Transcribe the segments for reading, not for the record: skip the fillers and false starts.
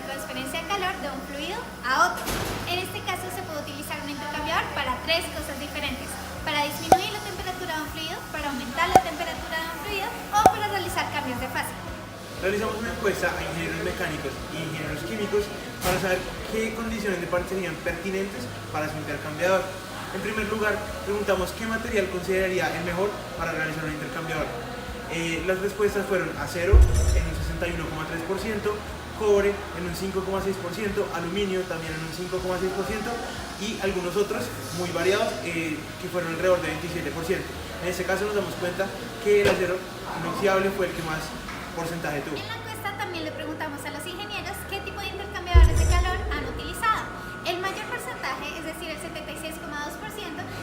transferencia de calor de un fluido a otro. En este caso se puede utilizar un intercambiador para tres cosas diferentes: para disminuir la temperatura de un fluido, para aumentar la temperatura de un fluido o para realizar cambios de fase. Realizamos una encuesta a ingenieros mecánicos y ingenieros químicos para saber qué condiciones de parte serían pertinentes para su intercambiador. En primer lugar, preguntamos qué material consideraría el mejor para realizar un intercambiador. Las respuestas fueron acero en un 61,3%, cobre en un 5,6%, aluminio también en un 5,6% y algunos otros muy variados que fueron alrededor de 27%. En este caso nos damos cuenta que el acero inoxidable fue el que más porcentaje tuvo. En la encuesta también le preguntamos a los ingenieros qué tipo de intercambiadores de calor han utilizado. El mayor porcentaje, es decir, el 76,2%,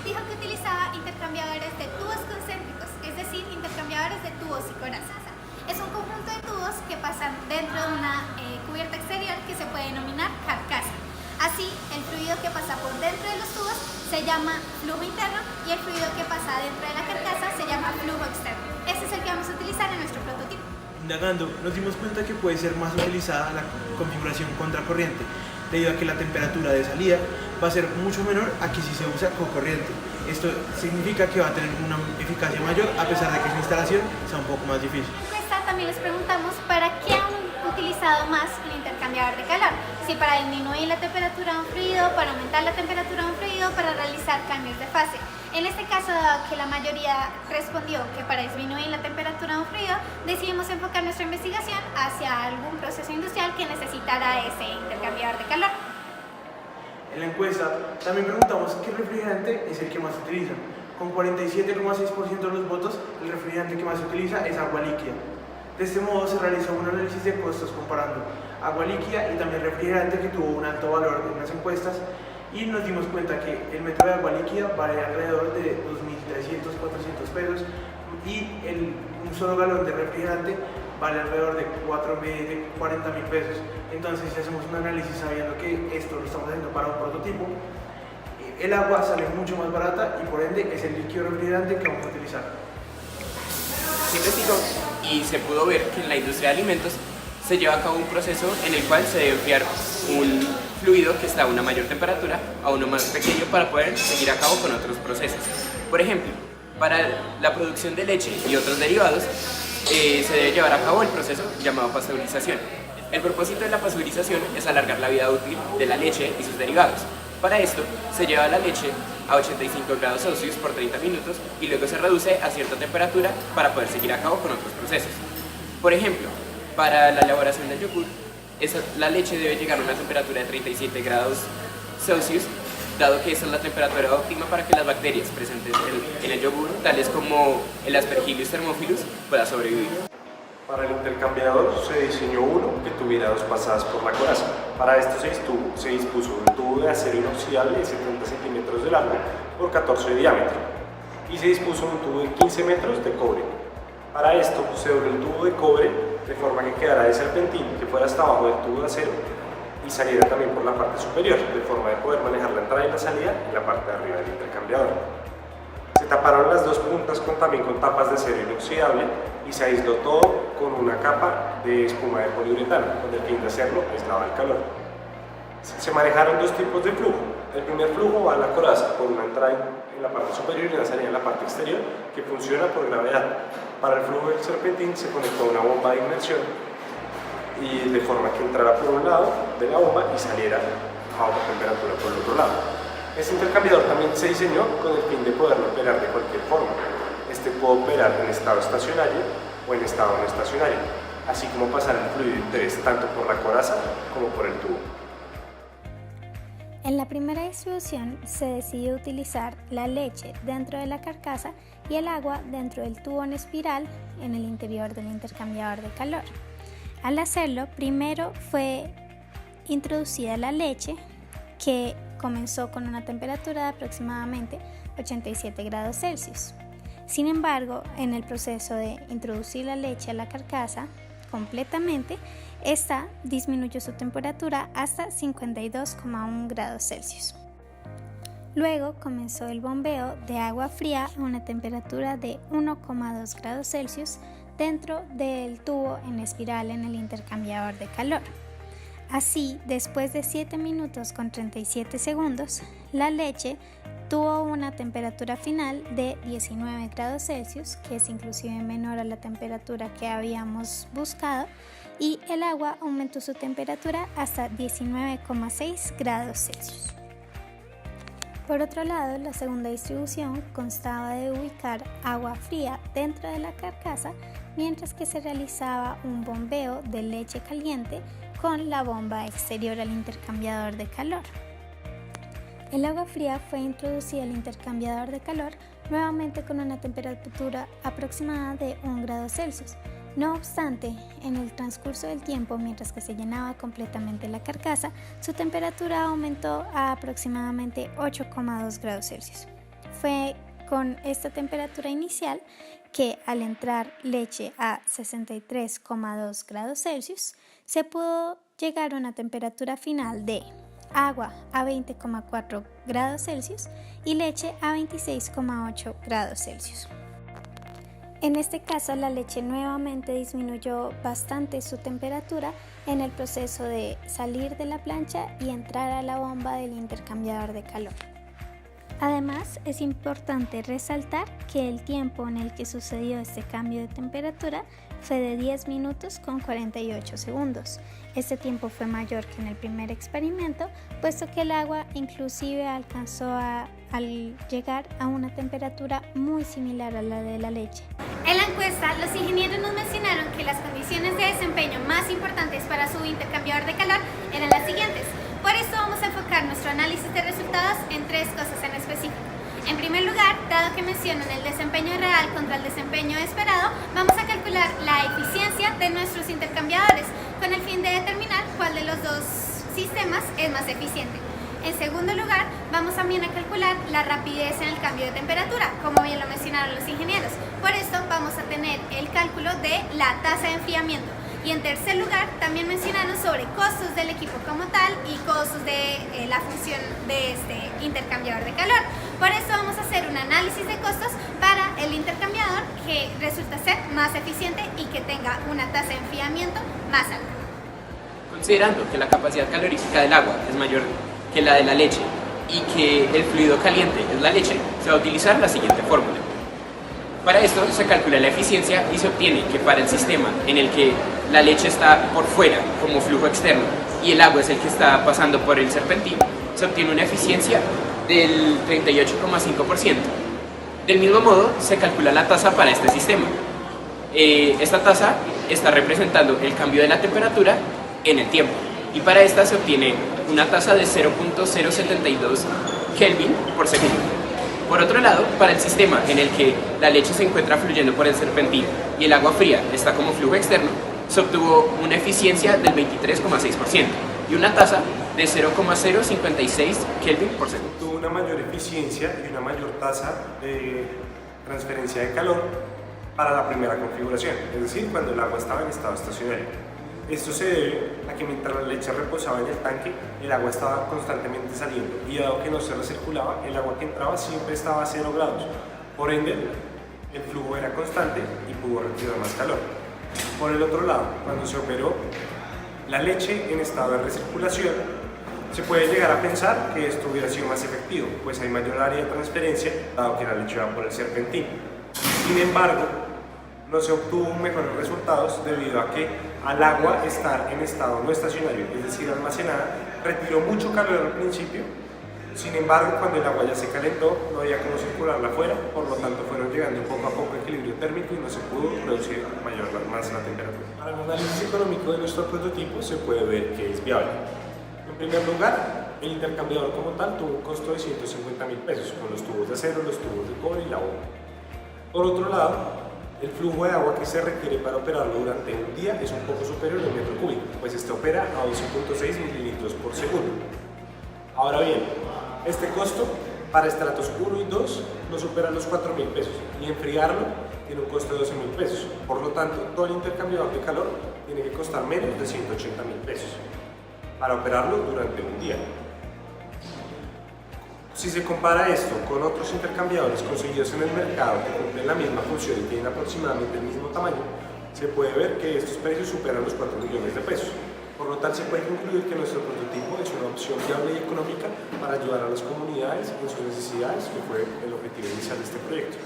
dijo que utilizaba intercambiadores de tubos concéntricos, es decir, intercambiadores de tubos y corazas. Es un conjunto de tubos que pasan dentro de una cubierta exterior que se puede denominar carcasa. Así, el fluido que pasa por dentro de los tubos se llama flujo interno y el fluido que pasa dentro de la carcasa se llama flujo externo. Ese es el que vamos a utilizar en nuestro prototipo. Indagando, nos dimos cuenta que puede ser más utilizada la configuración contracorriente, debido a que la temperatura de salida va a ser mucho menor a que si se usa con corriente. Esto significa que va a tener una eficacia mayor a pesar de que su instalación sea un poco más difícil. También les preguntamos para qué han utilizado más el intercambiador de calor, si para disminuir la temperatura de un fluido, para aumentar la temperatura de un fluido, para realizar cambios de fase. En este caso, dado que la mayoría respondió que para disminuir la temperatura de un fluido, decidimos enfocar nuestra investigación hacia algún proceso industrial que necesitara ese intercambiador de calor. En la encuesta también preguntamos qué refrigerante es el que más se utiliza. Con 47,6% de los votos, el refrigerante que más se utiliza es agua líquida. De este modo se realizó un análisis de costos comparando agua líquida y también refrigerante, que tuvo un alto valor en las encuestas, y nos dimos cuenta que el metro de agua líquida vale alrededor de 2.300, 400 pesos y un solo galón de refrigerante vale alrededor de 40.000 pesos. Entonces, si hacemos un análisis sabiendo que esto lo estamos haciendo para un prototipo, el agua sale mucho más barata y por ende es el líquido refrigerante que vamos a utilizar. Se investigó y se pudo ver que en la industria de alimentos se lleva a cabo un proceso en el cual se debe enfriar un fluido que está a una mayor temperatura a uno más pequeño para poder seguir a cabo con otros procesos. Por ejemplo, para la producción de leche y otros derivados se debe llevar a cabo el proceso llamado pasteurización. El propósito de la pasteurización es alargar la vida útil de la leche y sus derivados. Para esto se lleva la leche a 85 grados Celsius por 30 minutos y luego se reduce a cierta temperatura para poder seguir a cabo con otros procesos. Por ejemplo, para la elaboración del yogur, la leche debe llegar a una temperatura de 37 grados Celsius, dado que esa es la temperatura óptima para que las bacterias presentes en el yogur, tales como el Aspergillus thermophilus, puedan sobrevivir. Para el intercambiador se diseñó uno que tuviera dos pasadas por la coraza. Para esto se dispuso un tubo de acero inoxidable de 70 centímetros de largo por 14 de diámetro y se dispuso un tubo de 15 metros de cobre. Para esto se dobló el tubo de cobre de forma que quedara de serpentín que fuera hasta abajo del tubo de acero y saliera también por la parte superior, de forma de poder manejar la entrada y la salida en la parte de arriba del intercambiador. Se taparon las dos puntas también con tapas de acero inoxidable y se aisló todo con una capa de espuma de poliuretano, con el fin de hacerlo aislado al calor. Se manejaron dos tipos de flujo. El primer flujo va a la coraza por una entrada en la parte superior y una salida en la parte exterior que funciona por gravedad. Para el flujo del serpentín se conectó una bomba de inmersión y de forma que entrara por un lado de la bomba y saliera a baja temperatura por el otro lado. Este intercambiador también se diseñó con el fin de poderlo operar de cualquier forma. Este puede operar en estado estacionario o en estado no estacionario, así como pasar el fluido de interés tanto por la coraza como por el tubo. En la primera distribución se decidió utilizar la leche dentro de la carcasa y el agua dentro del tubo en espiral en el interior del intercambiador de calor. Al hacerlo, primero fue introducida la leche, que comenzó con una temperatura de aproximadamente 87 grados Celsius. Sin embargo, en el proceso de introducir la leche a la carcasa completamente, esta disminuyó su temperatura hasta 52,1 grados Celsius. Luego comenzó el bombeo de agua fría a una temperatura de 1,2 grados Celsius dentro del tubo en espiral en el intercambiador de calor. Así, después de 7 minutos con 37 segundos, la leche tuvo una temperatura final de 19 grados Celsius, que es inclusive menor a la temperatura que habíamos buscado, y el agua aumentó su temperatura hasta 19,6 grados Celsius. Por otro lado, la segunda distribución constaba de ubicar agua fría dentro de la carcasa, mientras que se realizaba un bombeo de leche caliente con la bomba exterior al intercambiador de calor. El agua fría fue introducida al intercambiador de calor nuevamente con una temperatura aproximada de 1 grado Celsius. No obstante, en el transcurso del tiempo, mientras que se llenaba completamente la carcasa, su temperatura aumentó a aproximadamente 8,2 grados Celsius. Fue con esta temperatura inicial que, al entrar leche a 63,2 grados Celsius, se pudo llegar a una temperatura final de agua a 20,4 grados Celsius y leche a 26,8 grados Celsius. En este caso, la leche nuevamente disminuyó bastante su temperatura en el proceso de salir de la plancha y entrar a la bomba del intercambiador de calor. Además, es importante resaltar que el tiempo en el que sucedió este cambio de temperatura fue de 10 minutos con 48 segundos. Este tiempo fue mayor que en el primer experimento, puesto que el agua inclusive alcanzó al llegar a una temperatura muy similar a la de la leche. En la encuesta, los ingenieros nos mencionaron que las condiciones de desempeño más importantes para su intercambiador de calor eran las siguientes. Por esto vamos a enfocar nuestro análisis de resultados en 3 cosas en específico. En primer lugar, dado que mencionan el desempeño real contra el desempeño esperado, vamos a calcular la eficiencia de nuestros intercambiadores con el fin de determinar cuál de los dos sistemas es más eficiente. En segundo lugar, vamos también a calcular la rapidez en el cambio de temperatura, como bien lo mencionaron los ingenieros. Por esto vamos a tener el cálculo de la tasa de enfriamiento. Y en tercer lugar, también mencionaron sobre costos del equipo como tal y costos de la función de este intercambiador de calor. Por eso vamos a hacer un análisis de costos para el intercambiador que resulta ser más eficiente y que tenga una tasa de enfriamiento más alta. Considerando que la capacidad calorífica del agua es mayor que la de la leche y que el fluido caliente es la leche, se va a utilizar la siguiente fórmula. Para esto se calcula la eficiencia y se obtiene que para el sistema en el que la leche está por fuera como flujo externo y el agua es el que está pasando por el serpentín, se obtiene una eficiencia del 38,5%. Del mismo modo, se calcula la tasa para este sistema. Esta tasa está representando el cambio de la temperatura en el tiempo y para esta se obtiene una tasa de 0.072 Kelvin por segundo. Por otro lado, para el sistema en el que la leche se encuentra fluyendo por el serpentín y el agua fría está como flujo externo, se obtuvo una eficiencia del 23,6% y una tasa de 0,056 Kelvin por segundo. Tuvo una mayor eficiencia y una mayor tasa de transferencia de calor para la primera configuración, es decir, cuando el agua estaba en estado estacionario. Esto se debe a que mientras la leche reposaba en el tanque, el agua estaba constantemente saliendo y dado que no se recirculaba, el agua que entraba siempre estaba a 0 grados. Por ende, el flujo era constante y pudo retirar más calor. Por el otro lado, cuando se operó la leche en estado de recirculación, se puede llegar a pensar que esto hubiera sido más efectivo, pues hay mayor área de transferencia, dado que la leche va por el serpentín. Sin embargo, no se obtuvo mejores resultados debido a que al agua estar en estado no estacionario, es decir, almacenada, retiró mucho calor al principio. Sin embargo, cuando el agua ya se calentó, no había cómo circularla afuera, por lo tanto fueron llegando poco a poco a equilibrio térmico y no se pudo reducir más la temperatura. Para el análisis económico de nuestro prototipo se puede ver que es viable. En primer lugar, el intercambiador como tal tuvo un costo de 150.000 pesos, con los tubos de acero, los tubos de cobre y la bomba. Por otro lado, el flujo de agua que se requiere para operarlo durante un día es un poco superior al metro cúbico, pues este opera a 12.6 mililitros por segundo. Ahora bien, este costo para estratos 1 y 2 no supera los 4.000 pesos y enfriarlo tiene un costo de 12.000 pesos. Por lo tanto, todo el intercambiador de calor tiene que costar menos de 180.000 pesos para operarlo durante un día. Si se compara esto con otros intercambiadores conseguidos en el mercado que cumplen la misma función y tienen aproximadamente el mismo tamaño, se puede ver que estos precios superan los 4 millones de pesos. Por lo tal, se puede concluir que nuestro prototipo es una opción viable y económica para ayudar a las comunidades en sus necesidades, que fue el objetivo inicial de este proyecto.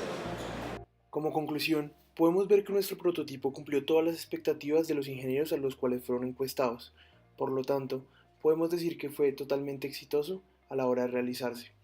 Como conclusión, podemos ver que nuestro prototipo cumplió todas las expectativas de los ingenieros a los cuales fueron encuestados. Por lo tanto, podemos decir que fue totalmente exitoso a la hora de realizarse.